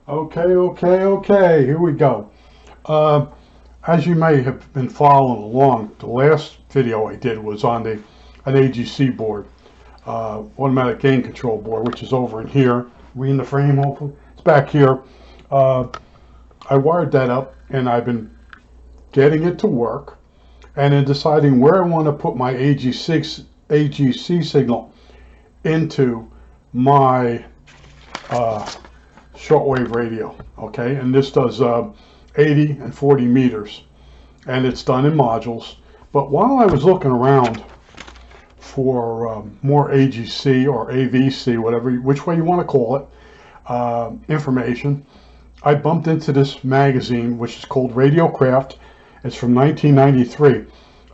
Okay. Here we go. Uh, as you may have been following along, the last video I did was on an AGC board, automatic gain control board, which is over in here. We in the frame, hopefully. It's back here. Uh, I wired that up, and I've been getting it to work, and then deciding where I want to put my AGC signal into my uh, shortwave radio. Okay, and this does 80 and 40 meters, and it's done in modules. But while I was looking around for more AGC or AVC, whatever, which way you want to call it, information, I bumped into this magazine, which is called Radiocraft. It's from 1993.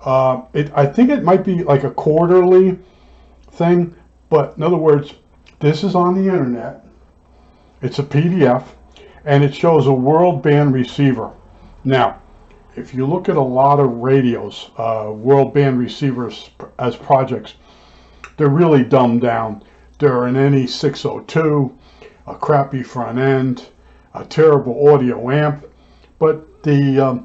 I think it might be like a quarterly thing, but in other words, this is on the internet. It's a PDF, and it shows a world band receiver. Now, if you look at a lot of radios, world band receivers as projects, they're really dumbed down. They're an NE602, a crappy front end, a terrible audio amp, but the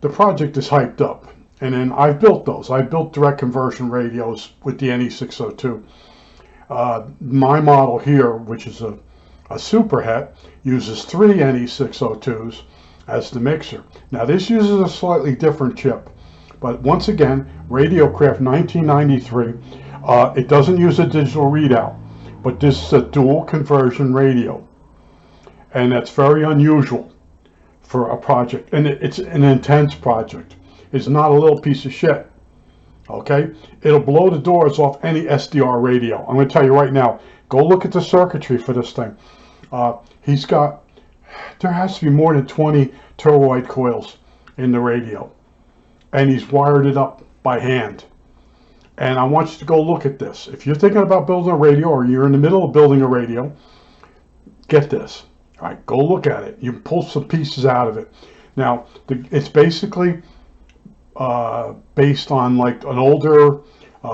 project is hyped up. And then I've built those. I built direct conversion radios with the NE602. My model here, which is a super het, uses 3 NE602s as the mixer. Now this uses a slightly different chip, but once again, Radiocraft 1993. It doesn't use a digital readout, but this is a dual conversion radio, and that's very unusual for a project, and it's an intense project. It's not a little piece of shit. Okay, it'll blow the doors off any SDR radio. I'm going to tell you right now, go look at the circuitry for this thing. There has to be more than 20 toroid coils in the radio, and he's wired it up by hand. And I want you to go look at this. If you're thinking about building a radio, or you're in the middle of building a radio, get this. All right, go look at it. You pull some pieces out of it. Now, it's basically based on like an older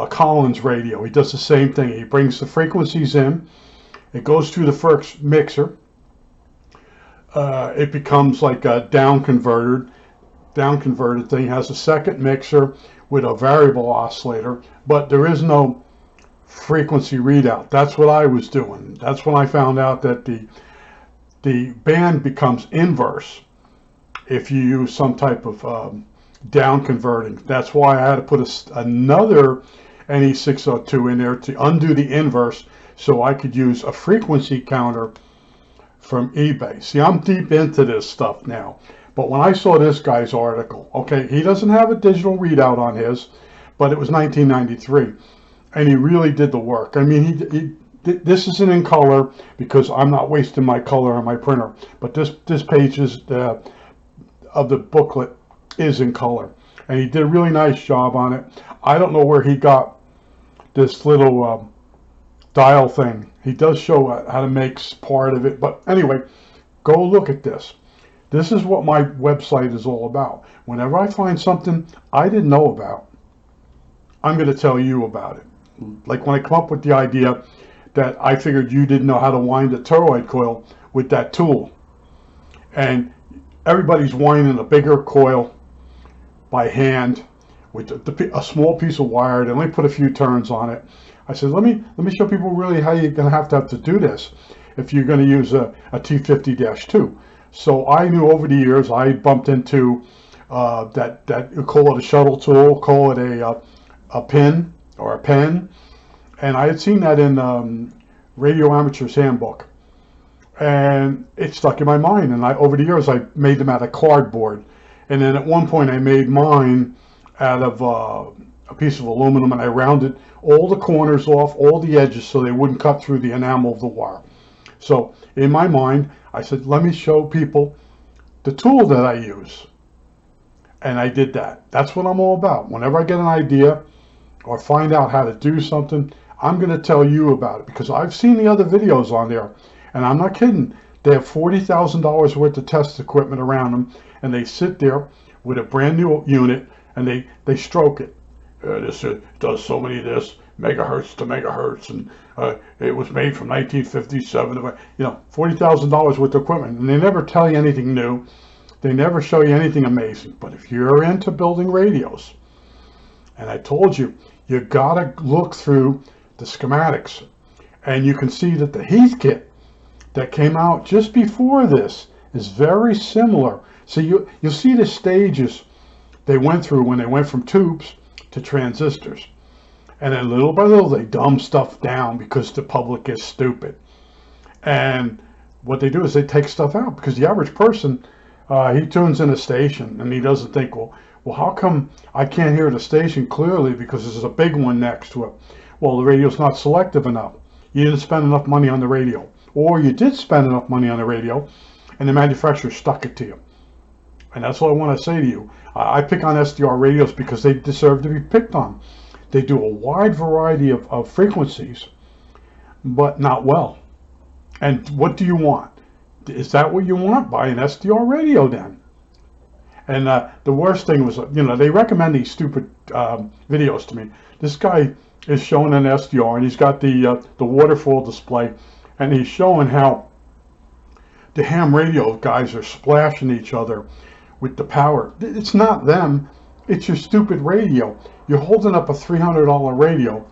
Collins radio. He does the same thing. He brings the frequencies in. It goes through the first mixer. It becomes like a down converted thing. It has a second mixer with a variable oscillator, but there is no frequency readout. That's what I was doing. That's when I found out that the band becomes inverse if you use some type of down converting. That's why I had to put another NE602 in there to undo the inverse, so I could use a frequency counter from eBay. See, I'm deep into this stuff now. But when I saw this guy's article, okay, he doesn't have a digital readout on his, but it was 1993, and he really did the work. I mean, this isn't in color because I'm not wasting my color on my printer, but this page is of the booklet is in color, and he did a really nice job on it. I don't know where he got this little dial thing. He does show how to make part of it, but anyway, go look at this. This is what my website is all about. Whenever I find something I didn't know about, I'm going to tell you about it. Like when I come up with the idea that I figured you didn't know how to wind a toroid coil with that tool, and everybody's winding a bigger coil by hand with a small piece of wire. They only put a few turns on it. I said, let me show people really how you're going to have to do this if you're going to use a T50-2. So I knew over the years I bumped into that you call it a shuttle tool, call it a pin or a pen, and I had seen that in Radio Amateur's Handbook, and it stuck in my mind. And over the years I made them out of cardboard, and then at one point I made mine out of a piece of aluminum, and I rounded all the corners off, all the edges, so they wouldn't cut through the enamel of the wire. So in my mind, I said, let me show people the tool that I use. And I did that. That's what I'm all about. Whenever I get an idea or find out how to do something, I'm going to tell you about it, because I've seen the other videos on there, and I'm not kidding. They have $40,000 worth of test equipment around them, and they sit there with a brand new unit, and they stroke it. This does so many this megahertz to megahertz, and it was made from 1957. You know, $40,000 worth of equipment, and they never tell you anything new. They never show you anything amazing. But if you're into building radios, and I told you, you gotta look through the schematics, and you can see that the Heath kit that came out just before this is very similar. So you'll see the stages they went through when they went from tubes to transistors. And then little by little, they dumb stuff down because the public is stupid. And what they do is they take stuff out, because the average person, he tunes in a station and he doesn't think, well, how come I can't hear the station clearly because there's a big one next to it? Well, the radio's not selective enough. You didn't spend enough money on the radio. Or you did spend enough money on the radio and the manufacturer stuck it to you. And that's what I want to say to you. I pick on SDR radios because they deserve to be picked on. They do a wide variety of frequencies, but not well. And what do you want? Is that what you want? Buy an SDR radio then. And the worst thing was, you know, they recommend these stupid videos to me. This guy is showing an SDR, and he's got the waterfall display, and he's showing how the ham radio guys are splashing each other with the power. It's not them. It's your stupid radio. You're holding up a $300 radio,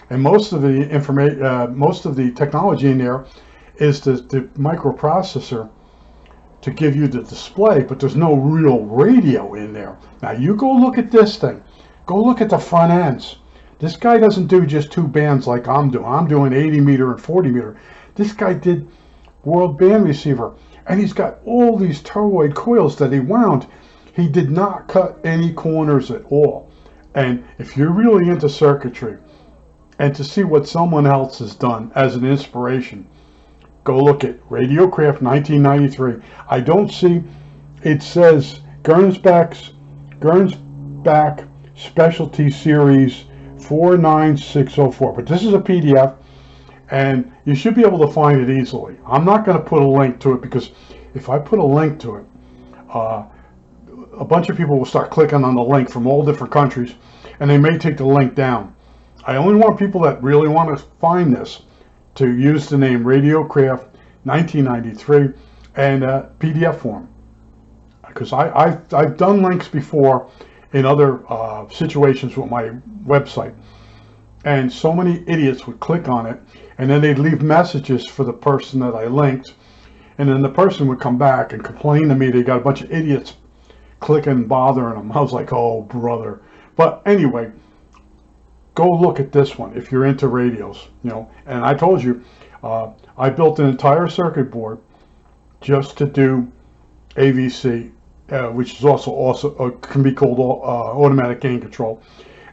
and most of the technology in there is the microprocessor to give you the display, but there's no real radio in there. Now you go look at this thing. Go look at the front ends. This guy doesn't do just two bands like I'm doing. I'm doing 80 meter and 40 meter. This guy did world band receiver, and he's got all these toroid coils that he wound. He did not cut any corners at all. And if you're really into circuitry and to see what someone else has done as an inspiration, go look at Radiocraft 1993. I don't see, it says Gernsback Specialty Series 49604, but this is a PDF, and you should be able to find it easily. I'm not going to put a link to it, because if I put a link to it, a bunch of people will start clicking on the link from all different countries, and they may take the link down. I only want people that really want to find this to use the name Radiocraft 1993 and PDF form, because I've done links before in other situations with my website, and so many idiots would click on it, and then they'd leave messages for the person that I linked, and then the person would come back and complain to me they got a bunch of idiots clicking and bothering them. I was like, oh brother. But anyway, go look at this one if you're into radios, you know. And I told you, I built an entire circuit board just to do AVC, which is also can be called automatic gain control,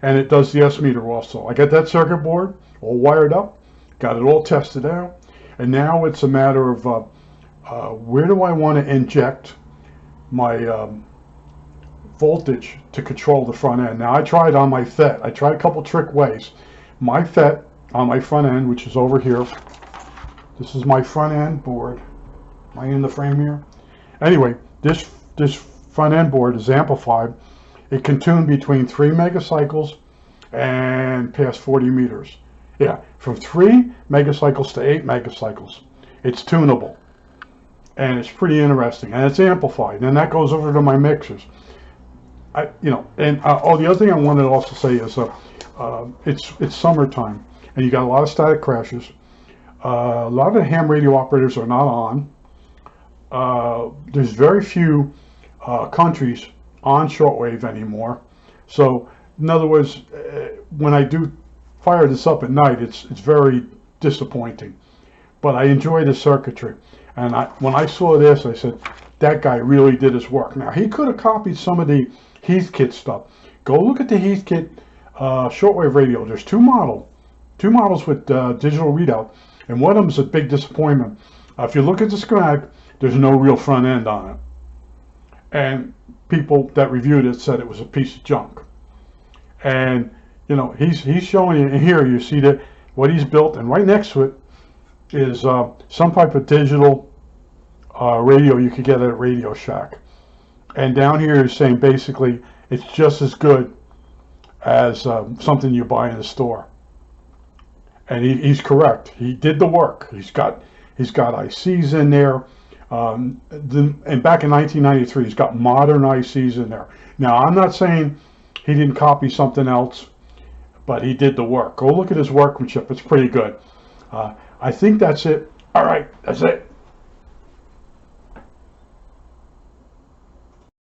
and it does the S meter also. I got that circuit board all wired up, got it all tested out, and now it's a matter of where do I want to inject my voltage to control the front end. Now I tried on my FET. I tried a couple trick ways. My FET on my front end, which is over here. This is my front end board. Am I in the frame here? Anyway, this front end board is amplified. It can tune between 3 megacycles and past 40 meters. Yeah, from 3 megacycles to 8 megacycles. It's tunable, and it's pretty interesting, and it's amplified, and that goes over to my mixers. The other thing I wanted to also say is it's summertime, and you got a lot of static crashes. A lot of the ham radio operators are not on. There's very few countries on shortwave anymore. So in other words, when I do fire this up at night, it's very disappointing. But I enjoy the circuitry, and when I saw this, I said, that guy really did his work. Now he could have copied some of the Heath kit stuff. Go look at the Heath kit shortwave radio. There's two models with digital readout, and one of them is a big disappointment. If you look at the schematic, there's no real front end on it, and people that reviewed it said it was a piece of junk. And you know, he's showing you, and here you see that what he's built, and right next to it is some type of digital radio you could get at Radio Shack. And down here is saying basically it's just as good as something you buy in the store. And he's correct. He did the work. He's got ICs in there. And back in 1993, he's got modern ICs in there. Now, I'm not saying he didn't copy something else, but he did the work. Go look at his workmanship. It's pretty good. I think that's it. All right, that's it.